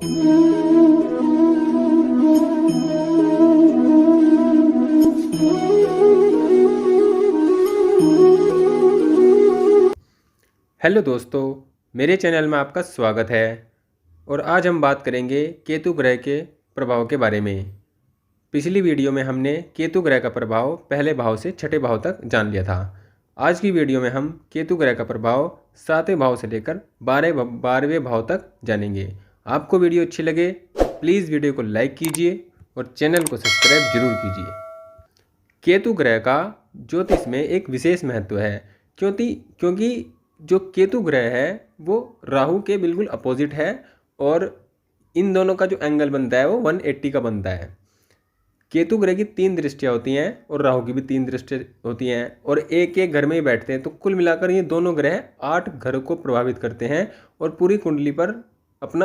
Hello दोस्तों, मेरे channel में आपका स्वागत है। और आज हम बात करेंगे केतु ग्रह के प्रभाव के बारे में। पिछली वीडियो में हमने केतु ग्रह का प्रभाव पहले भाव से छठे भाव तक जान लिया था। आज की वीडियो में हम केतु ग्रह का प्रभाव सातवें भाव से लेकर 12वें भाव तक जानेंगे। आपको वीडियो अच्छी लगे प्लीज़ वीडियो को लाइक कीजिए और चैनल को सब्सक्राइब जरूर कीजिए। केतु ग्रह का ज्योतिष में एक विशेष महत्व है, क्योंकि जो केतु ग्रह है वो राहु के बिल्कुल अपोजिट है और इन दोनों का जो एंगल बनता है वो 180 का बनता है। केतु ग्रह की 3 दृष्टियाँ होती हैं और राहु की भी 3 दृष्टियाँ होती हैं और एक एक घर में ही बैठते हैं, तो कुल मिलाकर ये दोनों ग्रह 8 घर को प्रभावित करते हैं और पूरी कुंडली पर अपना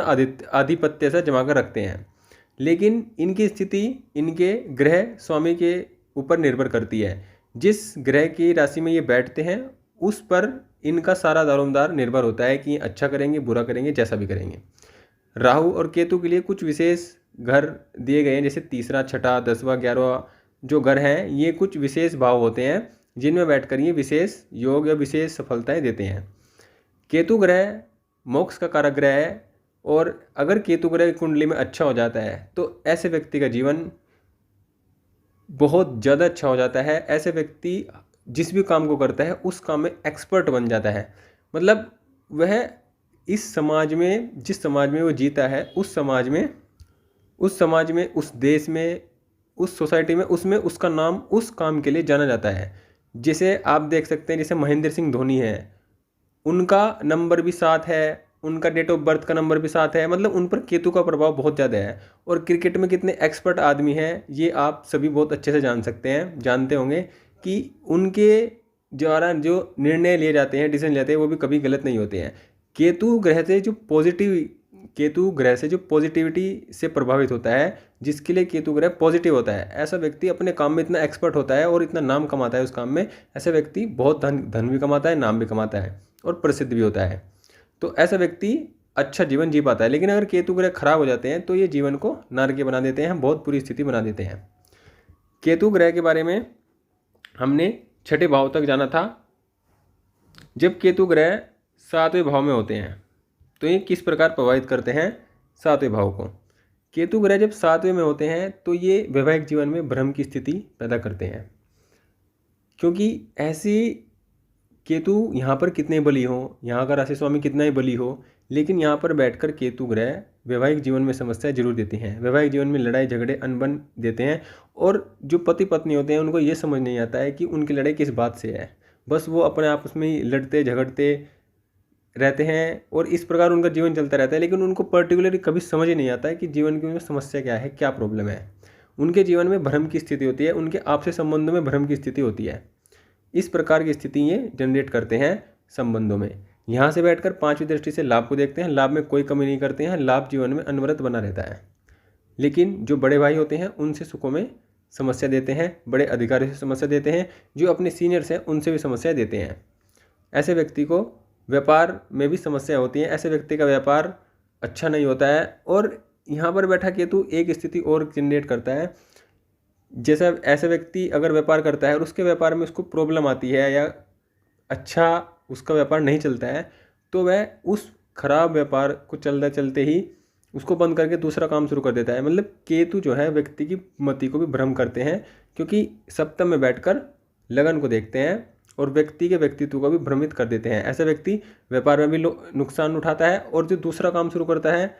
आधिपत्य से जमा कर रखते हैं। लेकिन इनकी स्थिति इनके ग्रह स्वामी के ऊपर निर्भर करती है। जिस ग्रह की राशि में ये बैठते हैं उस पर इनका सारा दारोमदार निर्भर होता है कि अच्छा करेंगे बुरा करेंगे जैसा भी करेंगे। राहु और केतु के लिए कुछ विशेष घर दिए गए हैं, जैसे तीसरा, छठा, 10वां, 11वां जो घर हैं ये कुछ विशेष भाव होते हैं जिनमें बैठकर ये विशेष योग या विशेष सफलताएं देते हैं। केतु ग्रह मोक्ष का कारक ग्रह है और अगर केतु ग्रह कुंडली में अच्छा हो जाता है तो ऐसे व्यक्ति का जीवन बहुत ज़्यादा अच्छा हो जाता है। ऐसे व्यक्ति जिस भी काम को करता है उस काम में एक्सपर्ट बन जाता है। मतलब वह इस समाज में, जिस समाज में वो जीता है उस समाज में उस देश में, उस सोसाइटी में, उसमें उसका नाम उस काम के लिए जाना जाता है। जैसे आप देख सकते हैं, जैसे महेंद्र सिंह धोनी है, उनका नंबर भी 7 है, उनका डेट ऑफ बर्थ का नंबर भी 7 है। मतलब उन पर केतु का प्रभाव बहुत ज़्यादा है। और क्रिकेट में कितने एक्सपर्ट आदमी हैं ये आप सभी बहुत अच्छे से जानते होंगे कि उनके द्वारा जो निर्णय लिए जाते हैं, डिसीजन लेते हैं, वो भी कभी गलत नहीं होते हैं। केतु ग्रह से जो पॉजिटिविटी से प्रभावित होता है, जिसके लिए केतु ग्रह पॉजिटिव होता है, ऐसा व्यक्ति अपने काम में इतना एक्सपर्ट होता है और इतना नाम कमाता है उस काम में। ऐसा व्यक्ति बहुत धन भी कमाता है, नाम भी कमाता है और प्रसिद्ध भी होता है। तो ऐसा व्यक्ति अच्छा जीवन जी पाता है। लेकिन अगर केतु ग्रह खराब हो जाते हैं तो ये जीवन को नरकीय बना देते हैं, बहुत बुरी स्थिति बना देते हैं। केतु ग्रह के बारे में हमने छठे भाव तक जाना था। जब केतु ग्रह 7वें भाव में होते हैं तो ये किस प्रकार प्रभावित करते हैं 7वें भाव को। केतु ग्रह जब 7वें में होते हैं तो ये वैवाहिक जीवन में भ्रम की स्थिति पैदा करते हैं, क्योंकि ऐसी केतु यहाँ पर कितने बली हो, यहाँ का राशि स्वामी कितना ही बली हो, लेकिन यहाँ पर बैठकर केतु ग्रह वैवाहिक जीवन में समस्या जरूर देती हैं। वैवाहिक जीवन में लड़ाई झगड़े अनबन देते हैं और जो पति पत्नी होते हैं उनको ये समझ नहीं आता है कि उनकी लड़ाई किस बात से है। बस वो अपने आपस में ही लड़ते झगड़ते रहते हैं और इस प्रकार उनका जीवन चलता रहता है। लेकिन उनको पर्टिकुलरली कभी समझ ही नहीं आता है कि जीवन की उनमें समस्या क्या है, क्या प्रॉब्लम है। उनके जीवन में भ्रम की स्थिति होती है, उनके आपसी संबंधों में भ्रम की स्थिति होती है। इस प्रकार की स्थिति ये जनरेट करते हैं संबंधों में। यहाँ से बैठकर 5वीं दृष्टि से लाभ को देखते हैं, लाभ में कोई कमी नहीं करते हैं, लाभ जीवन में अनवरत बना रहता है। लेकिन जो बड़े भाई होते हैं उनसे सुखों में समस्या देते हैं, बड़े अधिकारियों से समस्या देते हैं, जो अपने सीनियर्स हैं उनसे भी समस्या देते हैं। ऐसे व्यक्ति को व्यापार में भी समस्या होती है, ऐसे व्यक्ति का व्यापार अच्छा नहीं होता है। और यहाँ पर बैठा केतु एक स्थिति और जनरेट करता है, जैसा ऐसा व्यक्ति अगर व्यापार करता है और उसके व्यापार में उसको प्रॉब्लम आती है या अच्छा उसका व्यापार नहीं चलता है, तो वह उस खराब व्यापार को चलते ही उसको बंद करके दूसरा काम शुरू कर देता है। मतलब केतु जो है व्यक्ति की मति को भी भ्रम करते हैं, क्योंकि सप्तम में बैठकर लगन को देखते हैं और व्यक्ति के व्यक्तित्व को भी भ्रमित कर देते हैं। ऐसा व्यक्ति व्यापार में भी नुकसान उठाता है और जो दूसरा काम शुरू करता है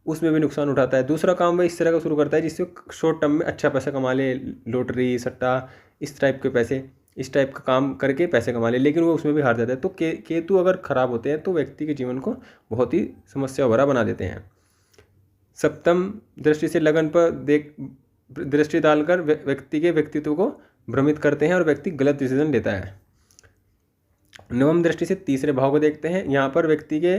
उसमें भी नुकसान उठाता है। दूसरा काम वह इस तरह का शुरू करता है जिससे शॉर्ट टर्म में अच्छा पैसा कमा ले, लॉटरी सट्टा इस टाइप के पैसे, इस टाइप का काम करके पैसे कमा ले, लेकिन वो उसमें भी हार जाता है। तो केतु अगर खराब होते हैं तो व्यक्ति के जीवन को बहुत ही समस्या भरा बना देते हैं। सप्तम दृष्टि से लगन पर दृष्टि डालकर व्यक्ति के व्यक्तित्व को भ्रमित करते हैं और व्यक्ति गलत डिसीजन लेता है। नवम दृष्टि से तीसरे भाव को देखते हैं। यहाँ पर व्यक्ति के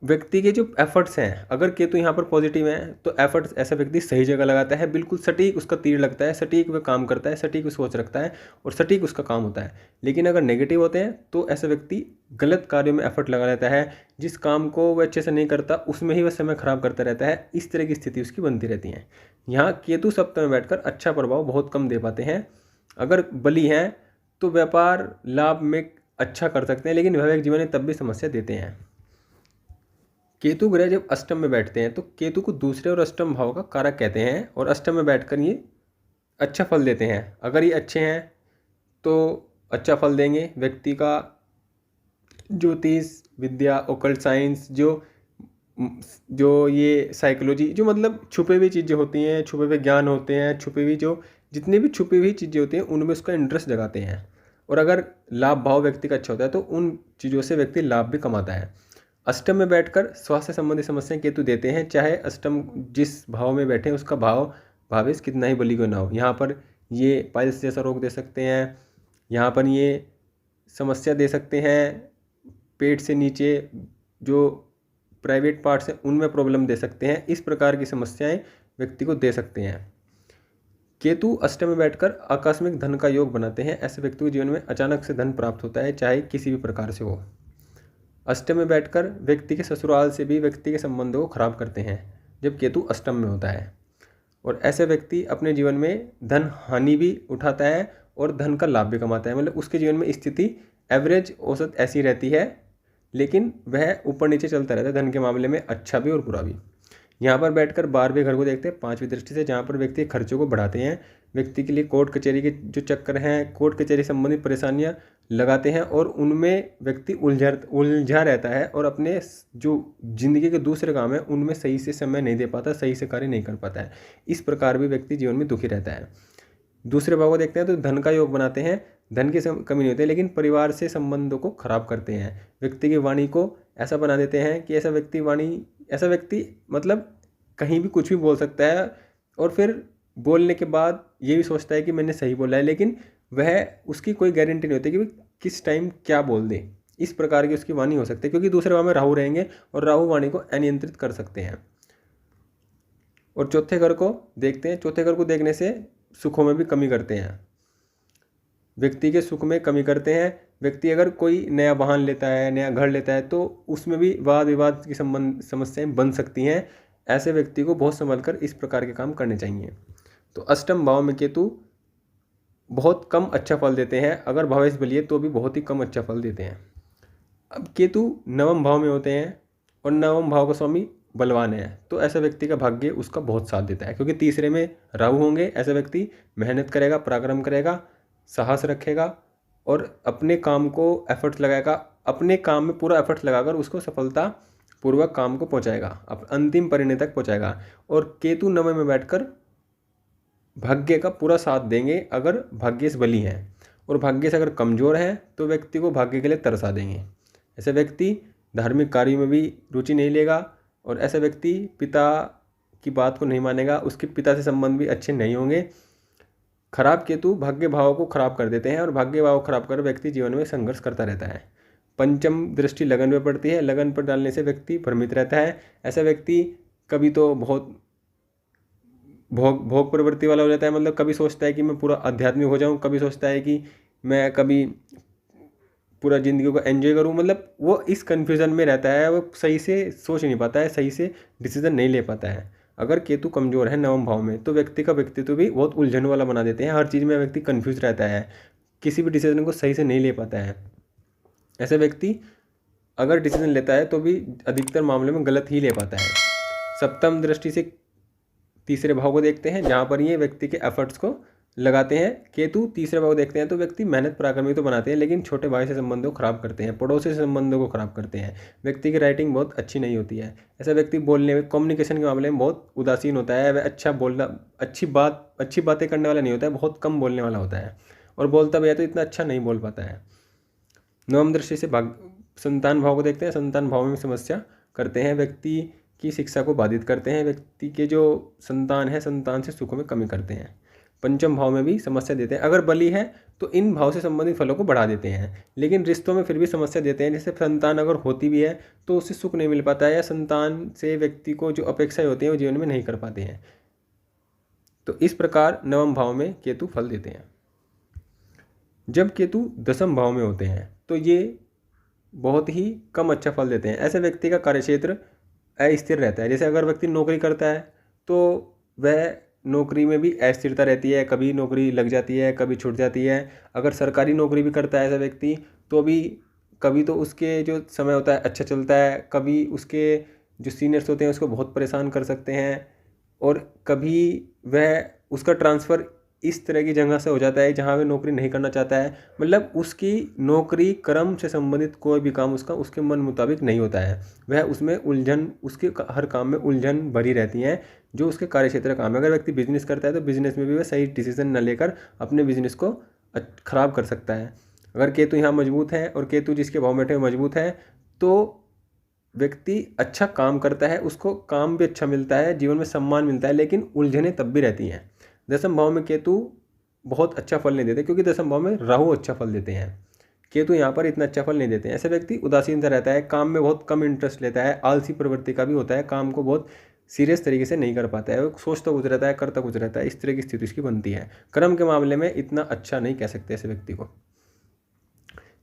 व्यक्ति के जो एफर्ट्स हैं, अगर केतु यहाँ पर पॉजिटिव हैं तो एफर्ट्स ऐसा व्यक्ति सही जगह लगाता है, बिल्कुल सटीक उसका तीर लगता है, सटीक वह काम करता है, सटीक सोच रखता है और सटीक उसका काम होता है। लेकिन अगर नेगेटिव होते हैं तो ऐसा व्यक्ति गलत कार्यों में एफर्ट लगा लेता है, जिस काम को वह अच्छे से नहीं करता उसमें ही वह समय खराब करता रहता है। इस तरह की स्थिति उसकी बनती रहती है। यहाँ केतु सप्तम में बैठकर अच्छा प्रभाव बहुत कम दे पाते हैं। अगर बली हैं तो व्यापार लाभ में अच्छा कर सकते हैं, लेकिन वैवाहिक जीवन में तब भी समस्या देते हैं। केतु ग्रह जब अष्टम में बैठते हैं तो केतु को दूसरे और अष्टम भाव का कारक कहते हैं, और अष्टम में बैठकर ये अच्छा फल देते हैं। अगर ये अच्छे हैं तो अच्छा फल देंगे। व्यक्ति का ज्योतिष विद्या, ओकल्ट साइंस, जो ये साइकोलॉजी, जो मतलब छुपे हुई चीज़ें होती हैं, छुपे हुए ज्ञान होते हैं, छुपी हुई जो जितनी भी छुपी हुई चीज़ें होती हैं उनमें उसका इंटरेस्ट जगाते हैं। और अगर लाभ भाव व्यक्ति का अच्छा होता है तो उन चीज़ों से व्यक्ति लाभ भी कमाता है। अष्टम में बैठकर स्वास्थ्य संबंधी समस्याएं केतु देते हैं, चाहे अष्टम जिस भाव में बैठे उसका भावेश कितना ही बली को ना हो। यहाँ पर ये पाइल्स जैसा रोग दे सकते हैं, यहाँ पर ये समस्या दे सकते हैं, पेट से नीचे जो प्राइवेट पार्ट्स हैं उनमें प्रॉब्लम दे सकते हैं। इस प्रकार की समस्याएं व्यक्ति को दे सकते हैं। केतु अष्टम में बैठकर आकस्मिक धन का योग बनाते हैं। ऐसे व्यक्ति के जीवन में अचानक से धन प्राप्त होता है, चाहे किसी भी प्रकार से हो। अष्टम में बैठकर व्यक्ति के ससुराल से भी व्यक्ति के संबंधों को खराब करते हैं जब केतु अष्टम में होता है। और ऐसे व्यक्ति अपने जीवन में धन हानि भी उठाता है और धन का लाभ भी कमाता है। मतलब उसके जीवन में स्थिति एवरेज औसत ऐसी रहती है, लेकिन वह ऊपर नीचे चलता रहता है धन के मामले में, अच्छा भी और बुरा भी। यहाँ पर बैठकर 12वें घर को देखते हैं 5वीं दृष्टि से, जहाँ पर व्यक्ति खर्चों को बढ़ाते हैं। व्यक्ति के लिए कोर्ट कचहरी के जो चक्कर हैं, कोर्ट कचहरी संबंधित परेशानियाँ लगाते हैं और उनमें व्यक्ति उलझा रहता है और अपने जो जिंदगी के दूसरे काम है उनमें सही से समय नहीं दे पाता, सही से कार्य नहीं कर पाता है। इस प्रकार भी व्यक्ति जीवन में दुखी रहता है। दूसरे भाव को देखते हैं तो धन का योग बनाते हैं। धन की कमी नहीं होती है, लेकिन परिवार से संबंधों को खराब करते हैं। व्यक्ति की वाणी को ऐसा बना देते हैं कि ऐसा व्यक्ति मतलब कहीं भी कुछ भी बोल सकता है और फिर बोलने के बाद ये भी सोचता है कि मैंने सही बोला है, लेकिन वह उसकी कोई गारंटी नहीं होती कि किस टाइम क्या बोल दे। इस प्रकार की उसकी वाणी हो सकती है, क्योंकि दूसरे भाव में राहु रहेंगे और राहु वाणी को अनियंत्रित कर सकते हैं। और चौथे घर को देखते हैं। चौथे घर को देखने से सुखों में भी कमी करते हैं, व्यक्ति के सुख में कमी करते हैं। व्यक्ति अगर कोई नया वाहन लेता है, नया घर लेता है, तो उसमें भी वाद विवाद की समस्याएं बन सकती हैं। ऐसे व्यक्ति को बहुत संभल कर इस प्रकार के काम करने चाहिए। तो अष्टम भाव में केतु बहुत कम अच्छा फल देते हैं। अगर भावेश बलिए तो भी बहुत ही कम अच्छा फल देते हैं। अब केतु नवम भाव में होते हैं और नवम भाव का स्वामी बलवान है, तो ऐसा व्यक्ति का भाग्य उसका बहुत साथ देता है, क्योंकि तीसरे में राहु होंगे। ऐसा व्यक्ति मेहनत करेगा, पराक्रम करेगा, साहस रखेगा और अपने काम को एफर्ट्स लगाएगा, अपने काम में पूरा एफर्ट्स लगाकर उसको सफलता पूर्वक काम को पहुंचाएगा, अंतिम परिणति तक पहुंचाएगा। और केतु नवम में बैठकर भाग्य का पूरा साथ देंगे अगर भाग्येश बली हैं, और भाग्येश अगर कमज़ोर हैं तो व्यक्ति को भाग्य के लिए तरसा देंगे। ऐसे व्यक्ति धार्मिक कार्यों में भी रुचि नहीं लेगा और ऐसा व्यक्ति पिता की बात को नहीं मानेगा, उसके पिता से संबंध भी अच्छे नहीं होंगे। खराब केतु भाग्य भाव को खराब कर देते हैं और भाग्य भाव खराब कर व्यक्ति जीवन में संघर्ष करता रहता है। पंचम दृष्टि लगन पर पड़ती है। लगन पर डालने से व्यक्ति भ्रमित रहता है। ऐसा व्यक्ति कभी तो बहुत भोग प्रवृत्ति वाला हो जाता है, मतलब कभी सोचता है कि मैं पूरा आध्यात्मिक हो जाऊं, कभी सोचता है कि मैं कभी पूरा ज़िंदगी को एंजॉय करूं। मतलब वो इस कन्फ्यूज़न में रहता है, वो सही से सोच नहीं पाता है, सही से डिसीजन नहीं ले पाता है। अगर केतु कमज़ोर है नवम भाव में तो व्यक्ति का व्यक्तित्व भी बहुत उलझन वाला बना देते हैं। हर चीज़ में व्यक्ति कन्फ्यूज रहता है, किसी भी डिसीजन को सही से नहीं ले पाता है। ऐसा व्यक्ति अगर डिसीजन लेता है तो भी अधिकतर मामले में गलत ही ले पाता है। सप्तम दृष्टि से तीसरे भाव को देखते हैं, जहाँ पर ये व्यक्ति के एफर्ट्स को लगाते हैं। केतु तीसरे भाव को देखते हैं तो व्यक्ति मेहनत पराक्रमी तो बनाते हैं, लेकिन छोटे भाई से संबंधों को खराब करते हैं, पड़ोसी से संबंधों को खराब करते हैं। व्यक्ति की राइटिंग बहुत अच्छी नहीं होती है। ऐसा व्यक्ति बोलने में, कम्युनिकेशन के मामले में बहुत उदासीन होता है। वह अच्छी बातें करने वाला नहीं होता है, बहुत कम बोलने वाला होता है, और बोलता भी है तो इतना अच्छा नहीं बोल पाता है। नवम दृष्टि से संतान भाव को देखते हैं। संतान भाव में समस्या करते हैं, व्यक्ति की शिक्षा को बाधित करते हैं, व्यक्ति के जो संतान है संतान से सुखों में कमी करते हैं। पंचम भाव में भी समस्या देते हैं। अगर बली है तो इन भाव से संबंधित फलों को बढ़ा देते हैं, लेकिन रिश्तों में फिर भी समस्या देते हैं। जैसे संतान अगर होती भी है तो उससे सुख नहीं मिल पाता है, या संतान से व्यक्ति को जो अपेक्षाएं होती हैं वो जीवन में नहीं कर पाते हैं। तो इस प्रकार नवम भाव में केतु फल देते हैं। जब केतु दसम भाव में होते हैं तो ये बहुत ही कम अच्छा फल देते हैं। ऐसे व्यक्ति का कार्यक्षेत्र अस्थिर रहता है। जैसे अगर व्यक्ति नौकरी करता है तो वह नौकरी में भी अस्थिरता रहती है, कभी नौकरी लग जाती है, कभी छूट जाती है। अगर सरकारी नौकरी भी करता है ऐसा व्यक्ति तो भी कभी तो उसके जो समय होता है अच्छा चलता है, कभी उसके जो सीनियर्स होते हैं उसको बहुत परेशान कर सकते हैं, और कभी वह उसका ट्रांसफ़र इस तरह की जगह से हो जाता है जहाँ वह नौकरी नहीं करना चाहता है। मतलब उसकी नौकरी कर्म से संबंधित कोई भी काम उसका उसके मन मुताबिक नहीं होता है। वह उसमें उलझन, उसके हर काम में उलझन भरी रहती है जो उसके कार्यक्षेत्र काम है। अगर व्यक्ति बिजनेस करता है तो बिजनेस में भी वह सही डिसीजन न लेकर अपने बिजनेस को खराब कर सकता है। अगर केतु यहाँ मजबूत है और केतु जिसके भाव में बैठे मजबूत है तो व्यक्ति अच्छा काम करता है, उसको काम भी अच्छा मिलता है, जीवन में सम्मान मिलता है, लेकिन उलझनें तब भी रहती हैं। दसम भाव में केतु बहुत अच्छा फल नहीं देते, क्योंकि दसम भाव में राहु अच्छा फल देते हैं। केतु यहाँ पर इतना अच्छा फल नहीं देते हैं। ऐसे व्यक्ति उदासीनता रहता है, काम में बहुत कम इंटरेस्ट लेता है, आलसी प्रवृत्ति का भी होता है, काम को बहुत सीरियस तरीके से नहीं कर पाता है, वो सोचता कुछ रहता है, करता कुछ रहता है, इस तरह की स्थिति उसकी बनती है। कर्म के मामले में इतना अच्छा नहीं कह सकते ऐसे व्यक्ति को।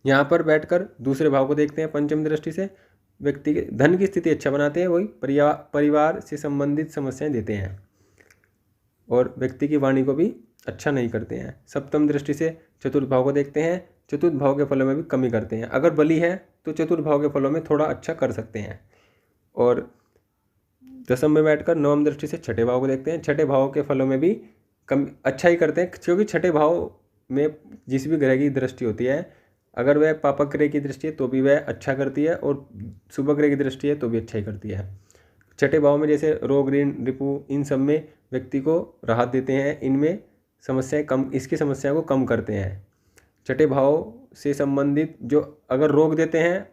यहाँ पर बैठकर दूसरे भाव को देखते हैं पंचम दृष्टि से। व्यक्ति के धन की स्थिति अच्छा बनाते हैं, वही परिवार से संबंधित समस्याएं देते हैं, और व्यक्ति की वाणी को भी अच्छा नहीं करते हैं। सप्तम दृष्टि से चतुर्थ भाव को देखते हैं। चतुर्थ भाव के फलों में भी कमी करते हैं। अगर बली है तो चतुर्थ भाव के फलों में थोड़ा अच्छा कर सकते हैं। और दसम में बैठकर नवम दृष्टि से छठे भाव को देखते हैं। छठे भाव के फलों में भी कम अच्छा ही करते हैं, क्योंकि छठे भाव में जिस भी ग्रह की दृष्टि होती है, अगर वह पापक ग्रह की दृष्टि है तो भी वह अच्छा करती है, और शुभ ग्रह की दृष्टि है तो भी अच्छा ही करती है। छठे भाव में जैसे रोग, ऋण, रिपु, इन सब में व्यक्ति को राहत देते हैं, इनमें समस्याएं कम, इसकी समस्या को कम करते हैं। छठे भाव से संबंधित जो अगर रोग देते हैं,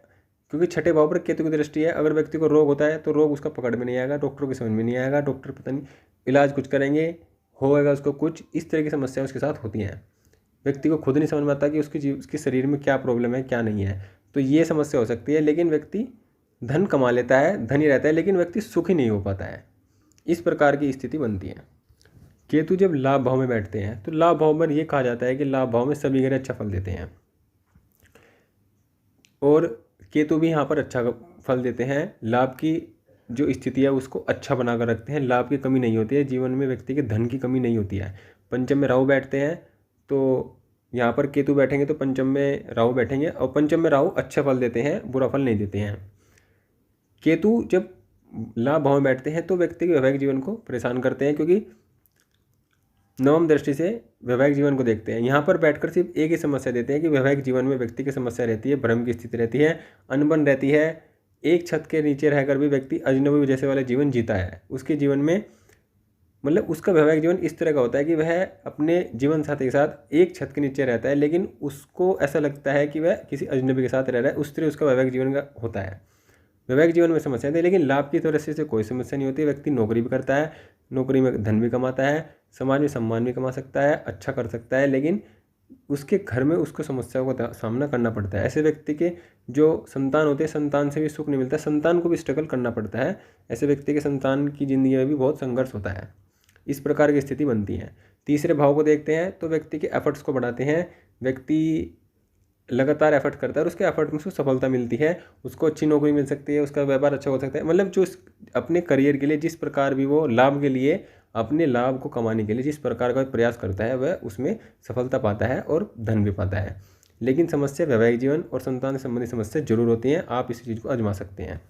क्योंकि छठे भाव पर केतु की दृष्टि है, अगर व्यक्ति को रोग होता है तो रोग उसका पकड़ में नहीं आएगा, डॉक्टर की समझ में नहीं आएगा, डॉक्टर पता नहीं इलाज कुछ करेंगे, होएगा उसको कुछ, इस तरह की समस्याएं उसके साथ होती हैं। व्यक्ति को खुद नहीं समझ में आता कि उसके शरीर में क्या प्रॉब्लम है क्या नहीं है, तो ये समस्या हो सकती है। लेकिन व्यक्ति धन कमा लेता है, धनी रहता है, लेकिन व्यक्ति सुखी नहीं हो पाता है। इस प्रकार की स्थिति बनती है। केतु जब लाभ भाव में बैठते हैं तो लाभ भाव में ये कहा जाता है कि लाभ भाव में सभी ग्रह अच्छा फल देते हैं, और केतु भी यहाँ पर अच्छा फल देते हैं। लाभ की जो स्थिति है उसको अच्छा बनाकर रखते हैं, लाभ की कमी नहीं होती है, जीवन में व्यक्ति के धन की कमी नहीं होती है। पंचम में राहु बैठते हैं तो यहाँ पर केतु बैठेंगे तो पंचम में राहु बैठेंगे, और पंचम में राहु अच्छा फल देते हैं, बुरा फल नहीं देते हैं। केतु जब लाभ भाव में बैठते हैं तो व्यक्ति के वैवाहिक जीवन को परेशान करते हैं, क्योंकि नवम दृष्टि से वैवाहिक जीवन को देखते हैं। यहाँ पर बैठकर सिर्फ एक ही समस्या देते हैं कि वैवाहिक जीवन में व्यक्ति की समस्या रहती है, भ्रम की स्थिति रहती है, अनबन रहती है। एक छत के नीचे रहकर भी व्यक्ति अजनबी जैसे वाला जीवन जीता है। उसके जीवन में मतलब उसका वैवाहिक जीवन इस तरह का होता है कि वह अपने जीवन साथी के साथ एक छत के नीचे रहता है, लेकिन उसको ऐसा लगता है कि वह किसी अजनबी के साथ रह रहा है। उस तरह उसका वैवाहिक जीवन का होता है। वैवाहिक जीवन में समस्या है, लेकिन लाभ की तरह से कोई समस्या नहीं होती। व्यक्ति नौकरी भी करता है, नौकरी में धन भी कमाता है, समाज में सम्मान भी कमा सकता है, अच्छा कर सकता है, लेकिन उसके घर में उसको समस्याओं का सामना करना पड़ता है। ऐसे व्यक्ति के जो संतान होते हैं, संतान से भी सुख नहीं मिलता, संतान को भी स्ट्रगल करना पड़ता है। ऐसे व्यक्ति के संतान की ज़िंदगी में भी बहुत संघर्ष होता है। इस प्रकार की स्थिति बनती है। तीसरे भाव को देखते हैं तो व्यक्ति के एफर्ट्स को बढ़ाते हैं। व्यक्ति लगातार एफर्ट करता है और उसके एफर्ट में उसको सफलता मिलती है, उसको अच्छी नौकरी मिल सकती है, उसका व्यापार अच्छा हो सकता है। मतलब जो अपने करियर के लिए जिस प्रकार भी वो लाभ के लिए, अपने लाभ को कमाने के लिए जिस प्रकार का प्रयास करता है, वह उसमें सफलता पाता है और धन भी पाता है। लेकिन समस्या वैवाहिक जीवन और संतान संबंधी समस्या जरूर होती हैं। आप इस चीज़ को आजमा सकते हैं।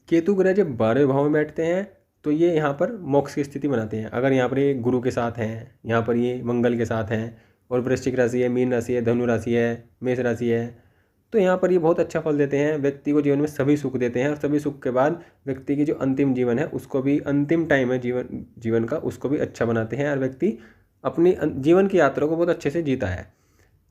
केतु ग्रह जब 12वें भाव में बैठते हैं तो ये यहाँ पर मोक्ष की स्थिति बनाते हैं। अगर यहाँ पर ये गुरु के साथ हैं, यहाँ पर ये मंगल के साथ हैं, और वृश्चिक राशि है, मीन राशि है, धनु राशि है, मेष राशि है, तो यहाँ पर ये बहुत अच्छा फल देते हैं। व्यक्ति को जीवन में सभी सुख देते हैं, और सभी सुख के बाद व्यक्ति की जो अंतिम जीवन है उसको भी, अंतिम टाइम है जीवन का, उसको भी अच्छा बनाते हैं, और व्यक्ति अपनी जीवन की यात्रा को बहुत अच्छे से जीता है।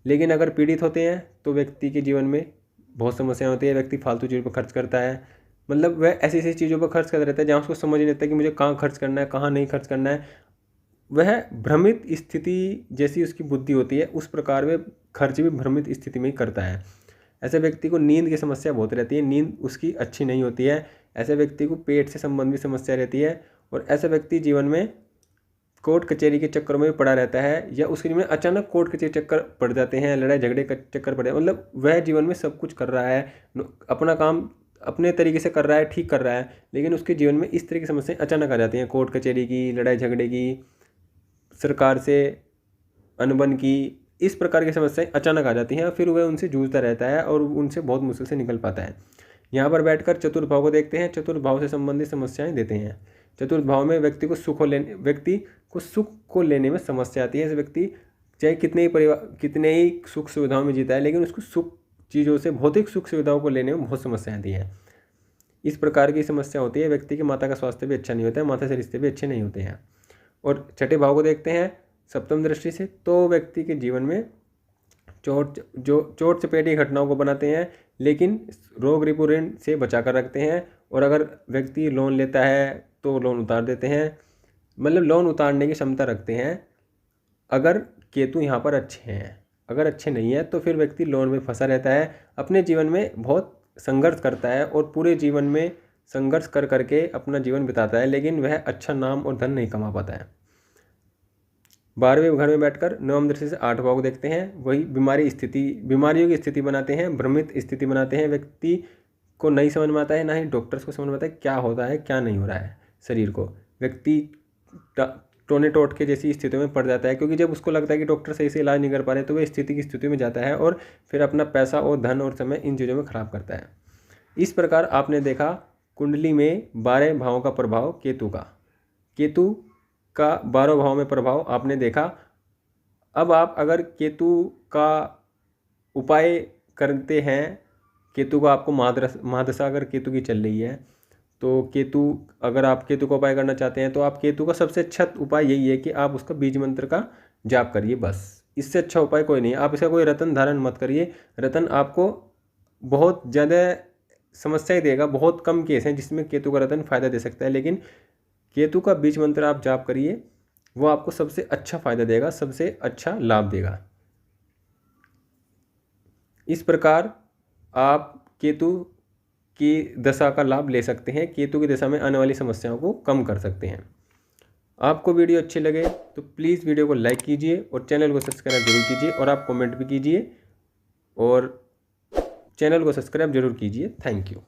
लेकिन अगर पीड़ित होते हैं तो व्यक्ति के जीवन में बहुत समस्याएं होती है। व्यक्ति फालतू चीज़ों पर खर्च करता है, मतलब वह ऐसी ऐसी चीज़ों पर खर्च करता रहता है जहाँ उसको समझ नहीं आता कि मुझे कहाँ खर्च करना है, कहाँ नहीं खर्च करना है। वह भ्रमित स्थिति जैसी उसकी बुद्धि होती है, उस प्रकार वे खर्च भी भ्रमित स्थिति में ही करता है। ऐसे व्यक्ति को नींद की समस्या बहुत रहती है, नींद उसकी अच्छी नहीं होती है। ऐसे व्यक्ति को पेट से संबंधित समस्या रहती है और ऐसा व्यक्ति जीवन में कोर्ट कचहरी के चक्कर में पड़ा रहता है या उसके जीवन में अचानक कोर्ट कचहरी चक्कर पड़ जाते हैं, लड़ाई झगड़े का चक्कर पड़ जाए, मतलब वह जीवन में सब कुछ कर रहा है, अपना काम अपने तरीके से कर रहा है, ठीक कर रहा है, लेकिन उसके जीवन में इस तरह की समस्याएं अचानक आ जाती हैं, कोर्ट कचहरी की, लड़ाई झगड़े की, सरकार से अनबन की, इस प्रकार की समस्याएं अचानक आ जाती हैं और फिर वह उनसे जूझता रहता है और उनसे बहुत मुश्किल से निकल पाता है। यहाँ पर बैठकर चतुर्थ भाव को देखते हैं। चतुर्थ भाव से संबंधित समस्याएं देते हैं। चतुर्थ भाव में व्यक्ति को सुख को लेने में समस्या आती है। ऐसे व्यक्ति चाहे कितने ही सुख सुविधाओं में जीता है, लेकिन उसको सुख चीज़ों से, भौतिक सुख सुविधाओं को लेने में बहुत समस्या आती है। इस प्रकार की समस्या होती है। व्यक्ति की माता का स्वास्थ्य भी अच्छा नहीं होता है, माता से रिश्ते भी अच्छे नहीं होते हैं। और छठे भाव को देखते हैं सप्तम दृष्टि से, तो व्यक्ति के जीवन में चोट चपेटी घटनाओं को बनाते हैं, लेकिन रोग रिपु ऋण से बचा कर रखते हैं। और अगर व्यक्ति लोन लेता है तो लोन उतार देते हैं, मतलब लोन उतारने की क्षमता रखते हैं अगर केतु यहाँ पर अच्छे हैं। अगर अच्छे नहीं है तो फिर व्यक्ति लोन में फंसा रहता है, अपने जीवन में बहुत संघर्ष करता है और पूरे जीवन में संघर्ष कर करके अपना जीवन बिताता है, लेकिन वह अच्छा नाम और धन नहीं कमा पाता है। 12वें घर में बैठकर नवम दृष्टि से 8 भाव को देखते हैं। वही बीमारियों की स्थिति बनाते हैं, भ्रमित स्थिति बनाते हैं। व्यक्ति को नहीं समझ में आता है, ना ही डॉक्टर्स को समझ में आता है क्या होता है क्या नहीं हो रहा है शरीर को। व्यक्ति टोने टोटके जैसी स्थितियों में पड़ जाता है, क्योंकि जब उसको लगता है कि डॉक्टर सही से इलाज नहीं कर पा रहे तो वह स्थिति में जाता है और फिर अपना पैसा और धन और समय इन चीज़ों में खराब करता है। इस प्रकार आपने देखा कुंडली में 12 भावों का प्रभाव केतु का 12 भाव में प्रभाव आपने देखा। अब आप अगर केतु का उपाय करते हैं, केतु को आपको महादशा अगर केतु की चल रही है तो अगर आप केतु का उपाय करना चाहते हैं तो आप केतु का सबसे अच्छा उपाय यही है कि आप उसका बीज मंत्र का जाप करिए, बस। इससे अच्छा उपाय कोई नहीं है। आप इसका कोई रत्न धारण मत करिए। रत्न आपको बहुत ज़्यादा समस्याएं देगा। बहुत कम केस हैं जिसमें केतु का रत्न फायदा दे सकता है, लेकिन केतु का बीज मंत्र आप जाप करिए, वो आपको सबसे अच्छा फायदा देगा, सबसे अच्छा लाभ देगा। इस प्रकार आप केतु की दशा का लाभ ले सकते हैं, केतु की दशा में आने वाली समस्याओं को कम कर सकते हैं। आपको वीडियो अच्छी लगे तो प्लीज़ वीडियो को लाइक कीजिए और चैनल को सब्सक्राइब जरूर कीजिए और आप कमेंट भी कीजिए और चैनल को सब्सक्राइब जरूर कीजिए। Thank you.